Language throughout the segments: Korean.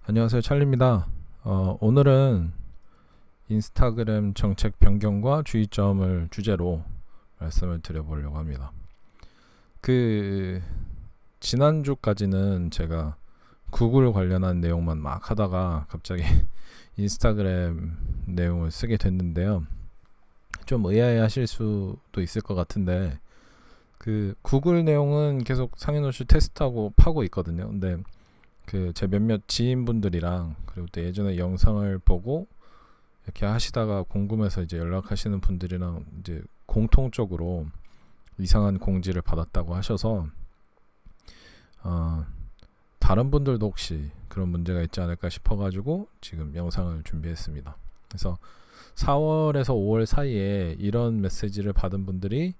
안녕하세요, 찰리입니다. 오늘은 인스타그램 정책 변경과 주의점을 주제로 말씀을 드려보려고 합니다. 지난주까지는 제가 구글 관련한 내용만 막 하다가 갑자기 인스타그램 내용을 쓰게 됐는데요. 좀 의아해 하실 수도 있을 것 같은데, 구글 내용은 계속 상해노출 테스트하고 파고 있거든요. 근데 제 몇몇 지인분들이랑, 그리고 또 예전에 영상을 보고 이렇게 하시다가 궁금해서 이제 연락하시는 분들이랑 이제 공통적으로 이상한 공지를 받았다고 하셔서 다른 분들도 혹시 그런 문제가 있지 않을까 싶어가지고 지금 영상을 준비했습니다. 그래서 4월에서 5월 사이에 이런 메시지를 받은 분들이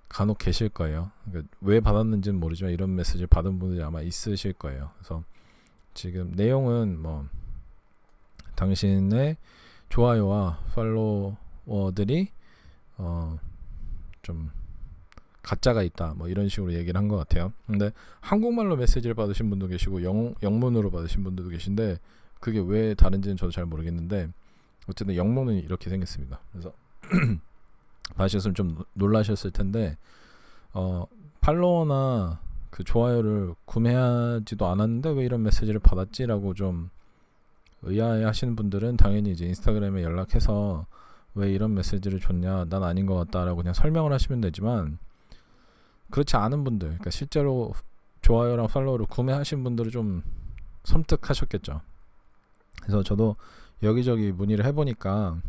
간혹 계실 거예요. 그러니까 왜 받았는지는 모르지만 이런 메시지를 받은 분들이 아마 있으실 거예요. 그래서 지금 내용은 당신의 좋아요와 팔로워들이 좀 가짜가 있다, 이런 식으로 얘기를 한 것 같아요. 근데 한국말로 메시지를 받으신 분도 계시고 영문으로 받으신 분들도 계신데, 그게 왜 다른지는 저도 잘 모르겠는데 어쨌든 영문은 이렇게 생겼습니다. 그래서 봐주셨으면 좀 놀라셨을 텐데, 팔로워나 좋아요를 구매하지도 않았는데 왜 이런 메시지를 받았지라고 좀 의아해 하시는 분들은 당연히 이제 인스타그램에 연락해서 왜 이런 메시지를 줬냐, 난 아닌 것 같다라고 그냥 설명을 하시면 되지만, 그렇지 않은 분들, 그러니까 실제로 좋아요랑 팔로우를 구매하신 분들은 좀 섬뜩하셨겠죠. 그래서 저도 여기저기 문의를 해보니까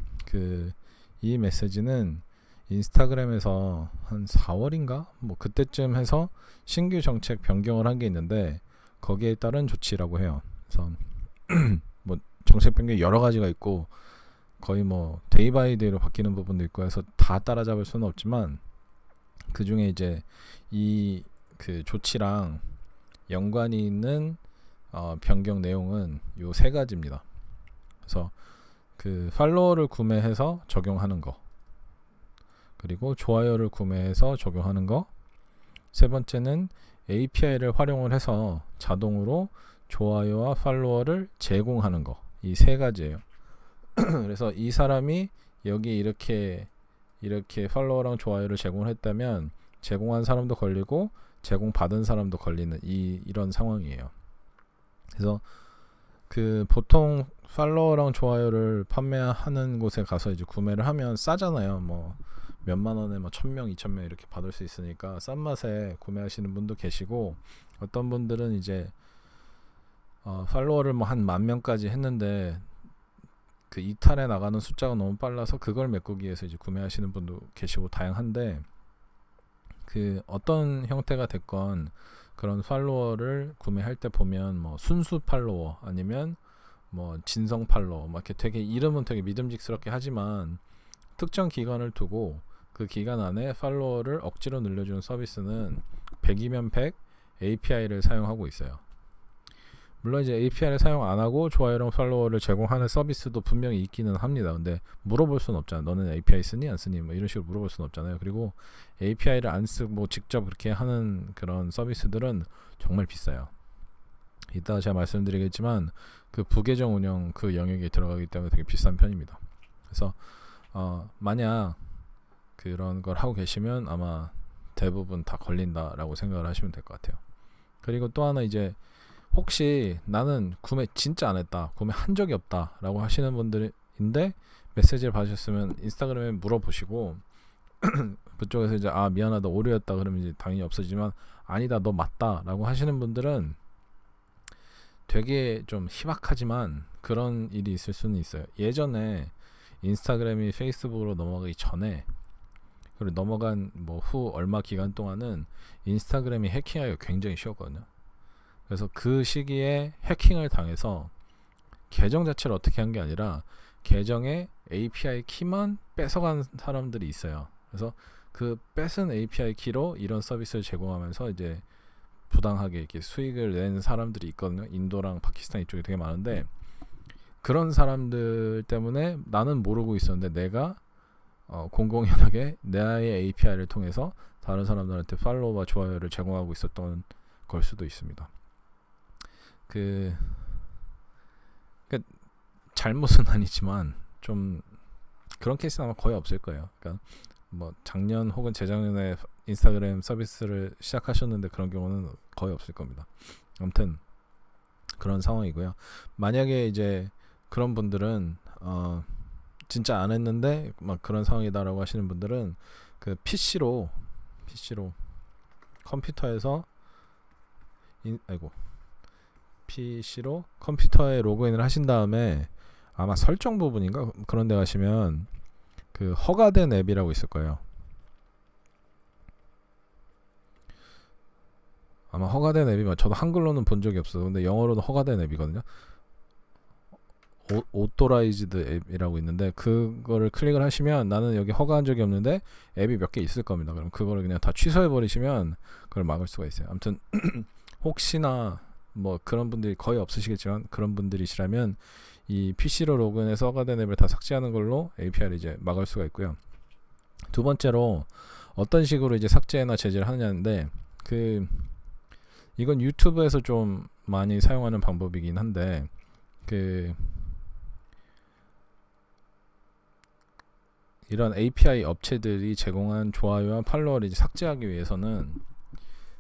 이 메시지는 인스타그램에서 한 4월인가 그때쯤 해서 신규 정책 변경을 한 게 있는데, 거기에 따른 조치라고 해요. 그래서 정책 변경이 여러 가지가 있고 거의 데이 바이 데이로 바뀌는 부분도 있고 해서 다 따라잡을 수는 없지만, 그 중에 이제 이 조치랑 연관이 있는 변경 내용은 요 세 가지입니다. 그래서 팔로워를 구매해서 적용하는 거, 그리고 좋아요를 구매해서 적용하는 거, 세 번째는 API를 활용을 해서 자동으로 좋아요와 팔로워를 제공하는 거, 이 세 가지예요. 그래서 이 사람이 여기 이렇게 팔로워랑 좋아요를 제공을 했다면 제공한 사람도 걸리고 제공받은 사람도 걸리는 이런 상황이에요. 그래서 보통 팔로워랑 좋아요를 판매하는 곳에 가서 이제 구매를 하면 싸잖아요. 몇만 원에 1,000명, 2,000명 이렇게 받을 수 있으니까 싼 맛에 구매하시는 분도 계시고, 어떤 분들은 이제 팔로워를 한 10,000명까지 했는데 이탈에 나가는 숫자가 너무 빨라서 그걸 메꾸기 위해서 이제 구매하시는 분도 계시고 다양한데, 어떤 형태가 됐건 그런 팔로워를 구매할 때 보면 순수 팔로워 아니면 진성 팔로워 이렇게 되게 이름은 되게 믿음직스럽게 하지만, 특정 기간을 두고 그 기간 안에 팔로워를 억지로 늘려주는 서비스는 100이면 100 API를 사용하고 있어요. 물론 이제 API를 사용 안 하고 좋아요랑 팔로워를 제공하는 서비스도 분명히 있기는 합니다. 근데 물어볼 수는 없잖아요. 너는 API 쓰니 안 쓰니 이런 식으로 물어볼 수는 없잖아요. 그리고 API를 안 쓰고 직접 그렇게 하는 그런 서비스들은 정말 비싸요. 이따가 제가 말씀드리겠지만 부계정 운영 영역에 들어가기 때문에 되게 비싼 편입니다. 그래서 만약 그런 걸 하고 계시면 아마 대부분 다 걸린다라고 생각을 하시면 될 것 같아요. 그리고 또 하나, 이제 혹시 나는 구매 진짜 안 했다, 구매한 적이 없다 라고 하시는 분들인데 메시지를 받으셨으면 인스타그램에 물어보시고 그쪽에서 이제 미안하다, 오류였다 그러면 이제 당연히 없어지지만, 아니다, 너 맞다 라고 하시는 분들은 되게 좀 희박하지만 그런 일이 있을 수는 있어요. 예전에 인스타그램이 페이스북으로 넘어가기 전에, 그리고 넘어간 후 얼마 기간 동안은 인스타그램이 해킹하기가 굉장히 쉬웠거든요. 그래서 그 시기에 해킹을 당해서 계정 자체를 어떻게 한 게 아니라 계정의 API 키만 뺏어간 사람들이 있어요. 그래서 뺏은 API 키로 이런 서비스를 제공하면서 이제 부당하게 이렇게 수익을 낸 사람들이 있거든요. 인도랑 파키스탄 이쪽에 되게 많은데, 그런 사람들 때문에 나는 모르고 있었는데 내가 공공연하게 나의 API를 통해서 다른 사람들한테 팔로우와 좋아요를 제공하고 있었던 걸 수도 있습니다. 잘못은 아니지만 좀 그런 케이스는 아마 거의 없을 거예요. 그러니까 뭐 작년 혹은 재작년에 인스타그램 서비스를 시작하셨는데 그런 경우는 거의 없을 겁니다. 아무튼 그런 상황이고요. 만약에 이제 그런 분들은 진짜 안 했는데 막 그런 상황이다라고 하시는 분들은 그 PC로 컴퓨터에서 PC로 컴퓨터에 로그인을 하신 다음에 아마 설정 부분인가 그런 데 가시면 그 허가된 앱이라고 있을 거예요. 아마 허가된 앱이면 저도 한글로는 본 적이 없어요. 근데 영어로는 허가된 앱이거든요. 오토라이즈드 앱이라고 있는데 그거를 클릭을 하시면 나는 여기 허가한 적이 없는데 앱이 몇 개 있을 겁니다. 그럼 그거를 그냥 다 취소해 버리시면 그걸 막을 수가 있어요. 아무튼 혹시나 뭐 그런 분들이 거의 없으시겠지만 그런 분들이시라면 이 PC로 로그인해서 허가된 앱을 다 삭제하는 걸로 API를 이제 막을 수가 있고요. 두 번째로 어떤 식으로 이제 삭제나 제재를 하느냐인데 이건 유튜브에서 좀 많이 사용하는 방법이긴 한데 이런 API 업체들이 제공한 좋아요와 팔로워를 이제 삭제하기 위해서는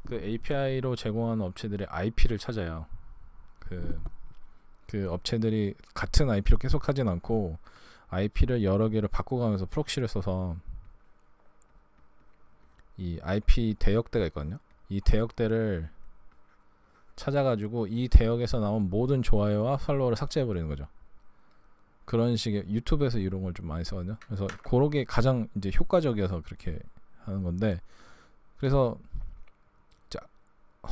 그 API로 제공하는 업체들의 IP를 찾아요. 그 업체들이 같은 IP로 계속 하진 않고 IP를 여러 개를 바꿔가면서 프록시를 써서 이 IP 대역대가 있거든요. 이 대역대를 찾아가지고 이 대역에서 나온 모든 좋아요와 팔로워를 삭제해버리는 거죠. 그런 식의 유튜브에서 이런 걸 좀 많이 쓰거든요. 그래서 그게 가장 이제 효과적이어서 그렇게 하는 건데, 그래서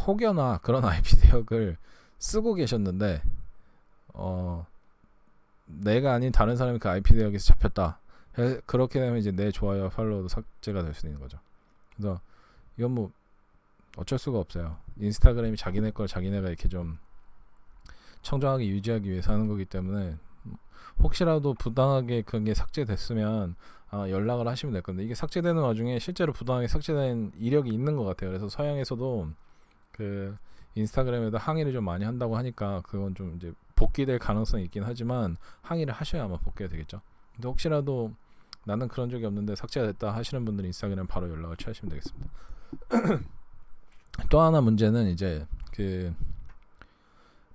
혹여나 그런 IP 대역을 쓰고 계셨는데 내가 아닌 다른 사람이 그 IP 대역에서 잡혔다. 그렇게 되면 이제 내 좋아요와 팔로워도 삭제가 될 수 있는 거죠. 그래서 이건 뭐 어쩔 수가 없어요. 인스타그램이 자기네 걸 자기네가 이렇게 좀 청정하게 유지하기 위해서 하는 거기 때문에 혹시라도 부당하게 그런 게 삭제됐으면 연락을 하시면 될 건데, 이게 삭제되는 와중에 실제로 부당하게 삭제된 이력이 있는 것 같아요. 그래서 서양에서도 그 인스타그램에도 항의를 좀 많이 한다고 하니까 그건 좀 이제 복귀될 가능성이 있긴 하지만 항의를 하셔야 아마 복귀가 되겠죠. 근데 혹시라도 나는 그런 적이 없는데 삭제가 됐다 하시는 분들은 인스타그램 바로 연락을 취하시면 되겠습니다. 또 하나 문제는 이제 그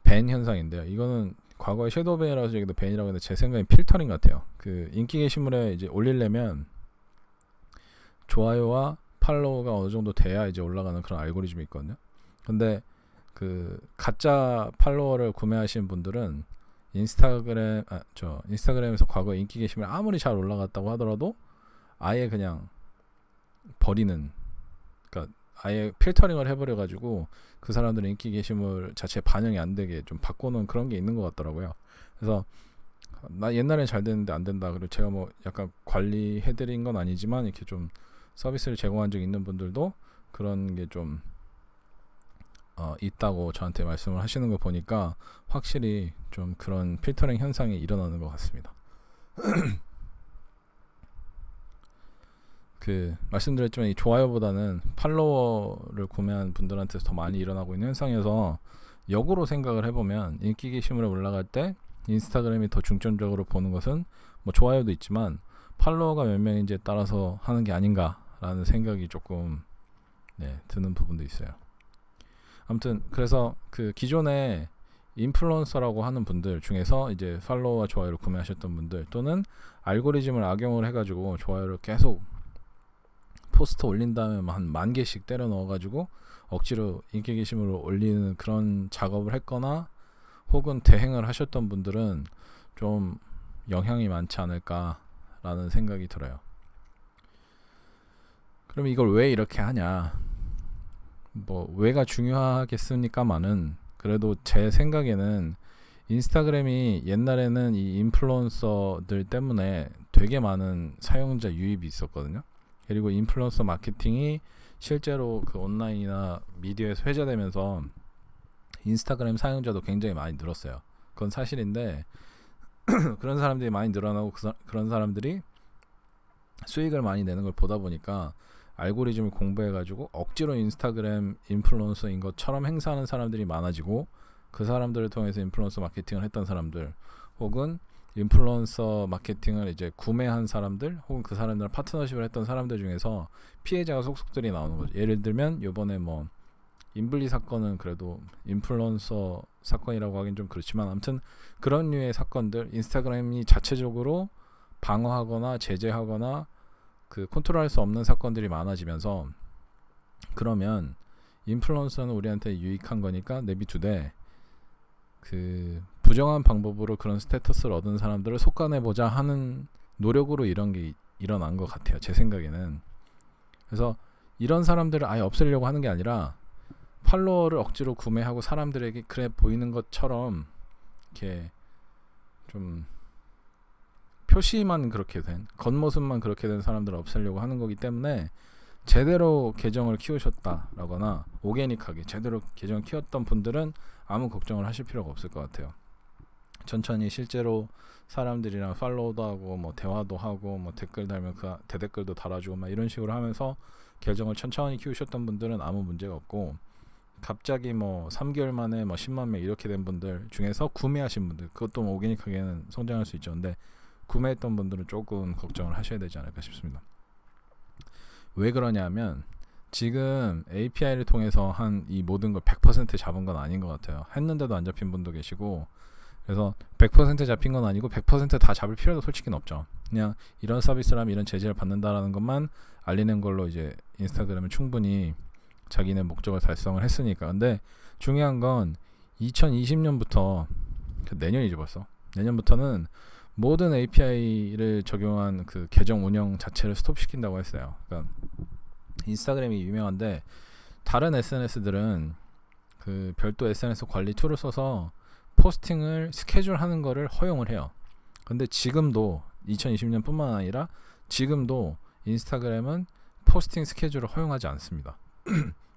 밴 현상인데요. 이거는 과거에 섀도우 밴이라고 얘기도 밴이라고 했는데 제 생각엔 필터링 같아요. 그 인기 게시물에 이제 올리려면 좋아요와 팔로우가 어느 정도 돼야 이제 올라가는 그런 알고리즘이 있거든요. 근데 그 가짜 팔로워를 구매하시는 분들은 인스타그램에서 과거에 인기 게시물 아무리 잘 올라갔다고 하더라도 아예 그냥 버리는, 그러니까 아예 필터링을 해버려가지고 그 사람들의 인기 게시물 자체 반영이 안 되게 좀 바꿔놓은 그런 게 있는 것 같더라고요. 그래서 나 옛날엔 잘 됐는데 안 된다. 그리고 제가 뭐 약간 관리해드린 건 아니지만 이렇게 좀 서비스를 제공한 적 있는 분들도 그런 게 좀 있다고 저한테 말씀을 하시는 거 보니까 확실히 좀 그런 필터링 현상이 일어나는 것 같습니다. 말씀드렸지만 이 좋아요보다는 팔로워를 구매한 분들한테서 더 많이 일어나고 있는 현상이어서 역으로 생각을 해보면 인기 게시물에 올라갈 때 인스타그램이 더 중점적으로 보는 것은 뭐 좋아요도 있지만 팔로워가 몇 명인지에 따라서 하는 게 아닌가라는 생각이 조금 드는 부분도 있어요. 아무튼 그래서 그 기존에 인플루언서라고 하는 분들 중에서 이제 팔로워와 좋아요를 구매하셨던 분들, 또는 알고리즘을 악용을 해가지고 좋아요를 계속 포스트 올린 다음에 한 10,000개씩 때려 넣어가지고 억지로 인기 게시물을 올리는 그런 작업을 했거나 혹은 대행을 하셨던 분들은 좀 영향이 많지 않을까라는 생각이 들어요. 그럼 이걸 왜 이렇게 하냐, 뭐 왜가 중요하겠습니까만은, 그래도 제 생각에는 인스타그램이 옛날에는 이 인플루언서들 때문에 되게 많은 사용자 유입이 있었거든요. 그리고 인플루언서 마케팅이 실제로 그 온라인이나 미디어에서 회자되면서 인스타그램 사용자도 굉장히 많이 늘었어요. 그건 사실인데 그런 사람들이 많이 늘어나고 그런 사람들이 수익을 많이 내는 걸 보다 보니까 알고리즘을 공부해가지고 억지로 인스타그램 인플루언서인 것처럼 행사하는 사람들이 많아지고, 그 사람들을 통해서 인플루언서 마케팅을 했던 사람들, 혹은 인플루언서 마케팅을 이제 구매한 사람들 혹은 그 사람들랑 파트너십을 했던 사람들 중에서 피해자가 속속들이 나오는 거죠. 예를 들면 요번에 뭐 인블리 사건은 그래도 인플루언서 사건이라고 하긴 좀 그렇지만 아무튼 그런 류의 사건들, 인스타그램이 자체적으로 방어하거나 제재하거나 그 컨트롤할 수 없는 사건들이 많아지면서, 그러면 인플루언서는 우리한테 유익한 거니까 내비두되 그 부정한 방법으로 그런 스테이터스를 얻은 사람들을 속아내보자 하는 노력으로 이런 게 일어난 것 같아요, 제 생각에는. 그래서 이런 사람들을 아예 없애려고 하는 게 아니라 팔로워를 억지로 구매하고 사람들에게 그래 보이는 것처럼 이렇게 좀 표시만 그렇게 된, 겉모습만 그렇게 된 사람들을 없애려고 하는 거기 때문에 제대로 계정을 키우셨다라거나 오게닉하게 제대로 계정을 키웠던 분들은 아무 걱정을 하실 필요가 없을 것 같아요. 천천히 실제로 사람들이랑 팔로우도 하고 뭐 대화도 하고 뭐 댓글 달면 그 대댓글도 달아주고 막 이런 식으로 하면서 계정을 천천히 키우셨던 분들은 아무 문제가 없고, 갑자기 뭐 3개월 만에 뭐 10만 명 이렇게 된 분들 중에서 구매하신 분들, 그것도 뭐 오게닉하게는 성장할 수 있죠. 근데 구매했던 분들은 조금 걱정을 하셔야 되지 않을까 싶습니다. 왜 그러냐면 지금 API를 통해서 한 이 모든 걸 100% 잡은 건 아닌 것 같아요. 했는데도 안 잡힌 분도 계시고, 그래서 100% 잡힌 건 아니고 100% 다 잡을 필요도 솔직히 없죠. 그냥 이런 서비스라면 이런 제재를 받는다라는 것만 알리는 걸로 이제 인스타그램은 충분히 자기네 목적을 달성을 했으니까. 근데 중요한 건 2020년부터, 내년이죠 벌써, 내년부터는 모든 API를 적용한 그 계정 운영 자체를 스톱시킨다고 했어요. 그러니까 인스타그램이 유명한데 다른 SNS들은 그 별도 SNS 관리 툴을 써서 포스팅을 스케줄하는 거를 허용을 해요. 근데 지금도 2020년뿐만 아니라 지금도 인스타그램은 포스팅 스케줄을 허용하지 않습니다.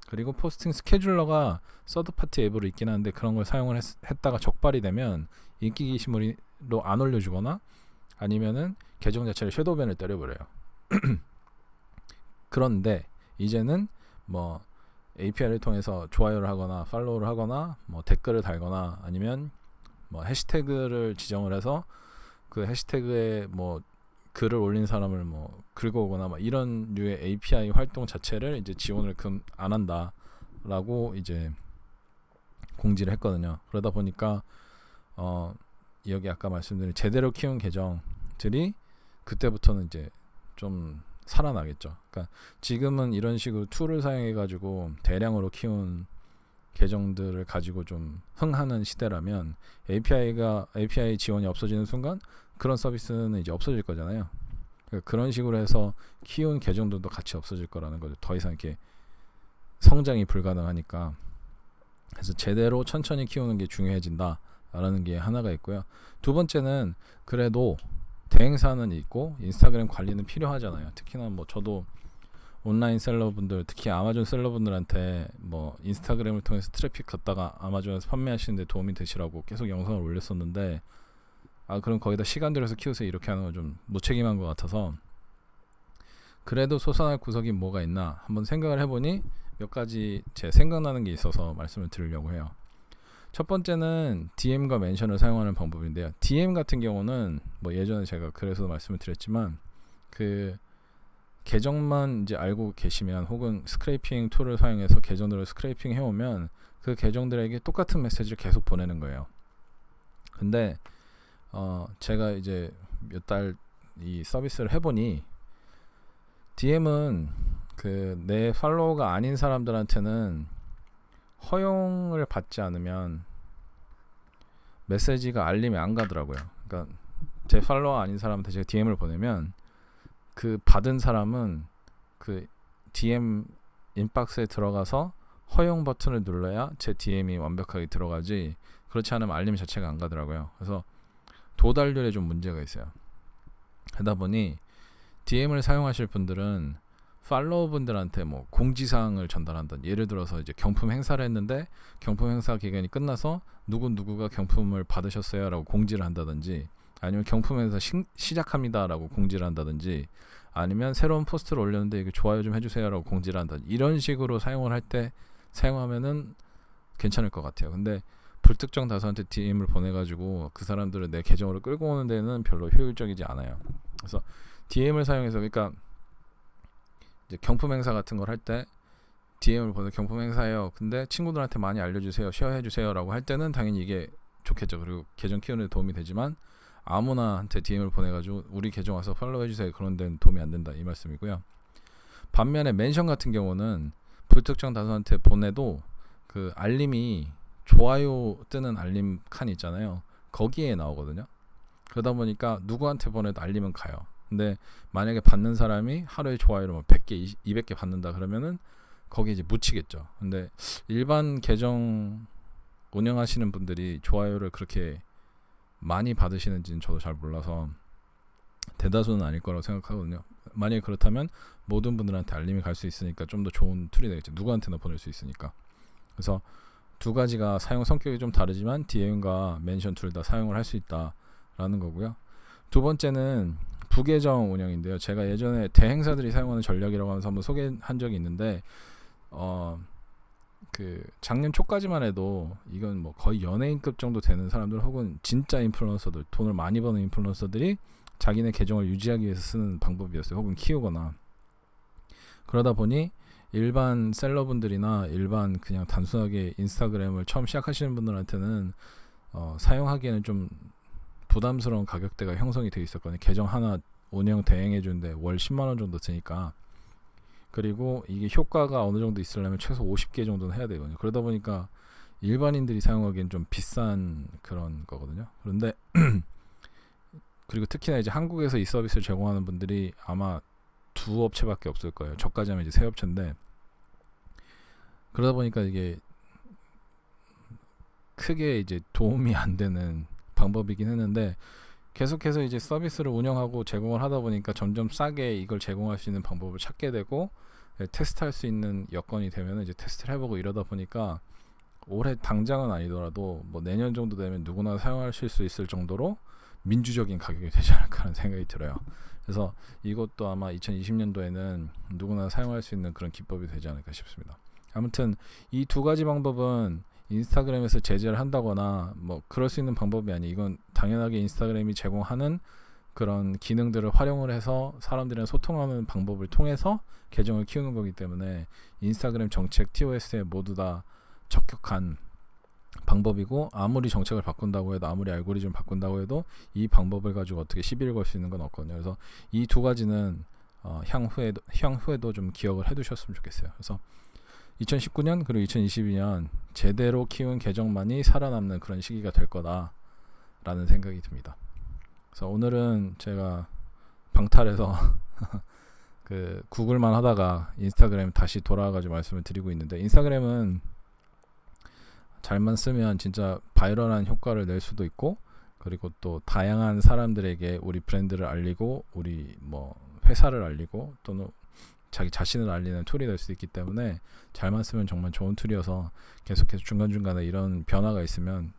그리고 포스팅 스케줄러가 서드파티 앱으로 있긴 한데 그런 걸 사용을 했다가 적발이 되면 인기 게시물로 안 올려주거나 아니면은 계정 자체를 섀도우밴을 때려버려요. 그런데 이제는 뭐 API를 통해서 좋아요를 하거나 팔로우를 하거나 뭐 댓글을 달거나 아니면 뭐 해시태그를 지정을 해서 그 해시태그에 뭐 글을 올린 사람을 뭐 긁어오거나 막 이런 류의 API 활동 자체를 이제 지원을 안 한다라고 이제 공지를 했거든요. 그러다 보니까 여기 아까 말씀드린 제대로 키운 계정들이 그때부터는 이제 좀 살아나겠죠. 그러니까 지금은 이런 식으로 툴을 사용해 가지고 대량으로 키운 계정들을 가지고 좀 흥하는 시대라면 API 지원이 없어지는 순간 그런 서비스는 이제 없어질 거잖아요. 그러니까 그런 식으로 해서 키운 계정들도 같이 없어질 거라는 거죠. 더 이상 이렇게 성장이 불가능하니까. 그래서 제대로 천천히 키우는 게 중요해진다라는 게 하나가 있고요. 두 번째는 그래도 대행사는 있고 인스타그램 관리는 필요하잖아요. 특히나 뭐 저도 온라인 셀러분들, 특히 아마존 셀러분들한테 뭐 인스타그램을 통해서 트래픽 갖다가 아마존에서 판매하시는데 도움이 되시라고 계속 영상을 올렸었는데, 그럼 거기다 시간 들여서 키우세요 이렇게 하는 건 좀 무책임한 것 같아서, 그래도 소산할 구석이 뭐가 있나 한번 생각을 해보니 몇 가지 제 생각나는 게 있어서 말씀을 드리려고 해요. 첫 번째는 DM과 멘션을 사용하는 방법인데요. DM 같은 경우는 뭐 예전에 제가 그래서 말씀을 드렸지만 그 계정만 이제 알고 계시면 혹은 스크래핑 툴을 사용해서 계정들을 스크래핑 해오면 그 계정들에게 똑같은 메시지를 계속 보내는 거예요. 근데 제가 이제 몇 달 이 서비스를 해보니 DM은 그 내 팔로워가 아닌 사람들한테는 허용을 받지 않으면 메시지가 알림이 안 가더라고요. 그러니까 제 팔로워 아닌 사람한테 제가 DM을 보내면 그 받은 사람은 그 DM 인박스에 들어가서 허용 버튼을 눌러야 제 DM이 완벽하게 들어가지, 그렇지 않으면 알림 자체가 안 가더라고요. 그래서 도달률에 좀 문제가 있어요. 그러다 보니 DM을 사용하실 분들은 팔로워 분들한테 뭐 공지사항을 전달한다. 예를 들어서 이제 경품 행사를 했는데 경품 행사 기간이 끝나서 누구가 경품을 받으셨어요 라고 공지를 한다든지, 아니면 경품 행사 시작합니다 라고 공지를 한다든지, 아니면 새로운 포스트를 올렸는데 이거 좋아요 좀 해주세요 라고 공지를 한다든지, 이런 식으로 사용을 할 때 사용하면은 괜찮을 것 같아요. 근데 불특정 다수한테 DM을 보내가지고 그 사람들을 내 계정으로 끌고 오는 데는 별로 효율적이지 않아요. 그래서 DM을 사용해서, 그러니까 이제 경품 행사 같은 걸 할 때 DM을 보내, 경품 행사예요. 근데 친구들한테 많이 알려주세요, 쉐어해주세요라고 할 때는 당연히 이게 좋겠죠. 그리고 계정 키우는 데 도움이 되지만 아무나한테 DM을 보내가지고 우리 계정 와서 팔로우 해주세요, 그런 데는 도움이 안 된다, 이 말씀이고요. 반면에 멘션 같은 경우는 불특정 다수한테 보내도 그 알림이 좋아요 뜨는 알림 칸 있잖아요. 거기에 나오거든요. 그러다 보니까 누구한테 보내도 알림은 가요. 근데 만약에 받는 사람이 하루에 좋아요를 뭐 100개, 200개 받는다 그러면은 거기 이제 묻히겠죠. 근데 일반 계정 운영하시는 분들이 좋아요를 그렇게 많이 받으시는지는 저도 잘 몰라서 대다수는 아닐 거라고 생각하거든요. 만약에 그렇다면 모든 분들한테 알림이 갈 수 있으니까 좀 더 좋은 툴이 되겠죠. 누구한테나 보낼 수 있으니까. 그래서 두 가지가 사용 성격이 좀 다르지만 DM과 멘션 둘 다 사용을 할 수 있다라는 거고요. 두 번째는 부계정 운영인데요. 제가 예전에 대행사들이 사용하는 전략이라고 하면서 한번 소개한 적이 있는데 그 작년 초까지만 해도 이건 뭐 거의 연예인급 정도 되는 사람들 혹은 진짜 인플루언서들, 돈을 많이 버는 인플루언서들이 자기네 계정을 유지하기 위해서 쓰는 방법이었어요. 혹은 키우거나. 그러다 보니 일반 셀러분들이나 일반 그냥 단순하게 인스타그램을 처음 시작하시는 분들한테는 사용하기에는 좀 부담스러운 가격대가 형성이 되어 있었거든요. 계정 하나 운영 대행해 주는데 월 10만원 정도 드니까. 그리고 이게 효과가 어느 정도 있으려면 최소 50개 정도는 해야 되거든요. 그러다 보니까 일반인들이 사용하기엔 좀 비싼 그런 거거든요. 그런데 그리고 특히나 이제 한국에서 이 서비스를 제공하는 분들이 아마 두 업체밖에 없을 거예요. 저까지 하면 이제 세 업체인데, 그러다 보니까 이게 크게 이제 도움이 안 되는 방법이긴 했는데, 계속해서 이제 서비스를 운영하고 제공을 하다 보니까 점점 싸게 이걸 제공할 수 있는 방법을 찾게 되고, 테스트할 수 있는 여건이 되면 이제 테스트를 해보고 이러다 보니까 올해 당장은 아니더라도 뭐 내년 정도 되면 누구나 사용하실 수 있을 정도로 민주적인 가격이 되지 않을까 하는 생각이 들어요. 그래서 이것도 아마 2020년도에는 누구나 사용할 수 있는 그런 기법이 되지 않을까 싶습니다. 아무튼 이 두 가지 방법은 인스타그램에서 제재를 한다거나 뭐 그럴 수 있는 방법이 아니에요. 이건 당연하게 인스타그램이 제공하는 그런 기능들을 활용을 해서 사람들이랑 소통하는 방법을 통해서 계정을 키우는 거기 때문에 인스타그램 정책 TOS에 모두 다 적격한 방법이고, 아무리 정책을 바꾼다고 해도, 아무리 알고리즘을 바꾼다고 해도 이 방법을 가지고 어떻게 시비를 걸 수 있는 건 없거든요. 그래서 이 두 가지는 향후에도 좀 기억을 해두셨으면 좋겠어요. 그래서 2019년 그리고 2022년 제대로 키운 계정만이 살아남는 그런 시기가 될 거다라는 생각이 듭니다. 그래서 오늘은 제가 방탈해서 그 구글만 하다가 인스타그램 다시 돌아와가지고 말씀을 드리고 있는데, 인스타그램은 잘만 쓰면 진짜 바이럴한 효과를 낼 수도 있고, 그리고 또 다양한 사람들에게 우리 브랜드를 알리고 우리 뭐 회사를 알리고 또는 자기 자신을 알리는 툴이 될 수 있기 때문에 잘만 쓰면 정말 좋은 툴이어서 계속해서 중간중간에 이런 변화가 있으면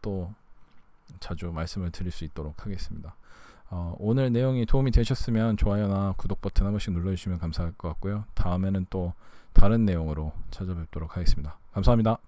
또 자주 말씀을 드릴 수 있도록 하겠습니다. 오늘 내용이 도움이 되셨으면 좋아요나 구독 버튼 한 번씩 눌러주시면 감사할 것 같고요. 다음에는 또 다른 내용으로 찾아뵙도록 하겠습니다. 감사합니다.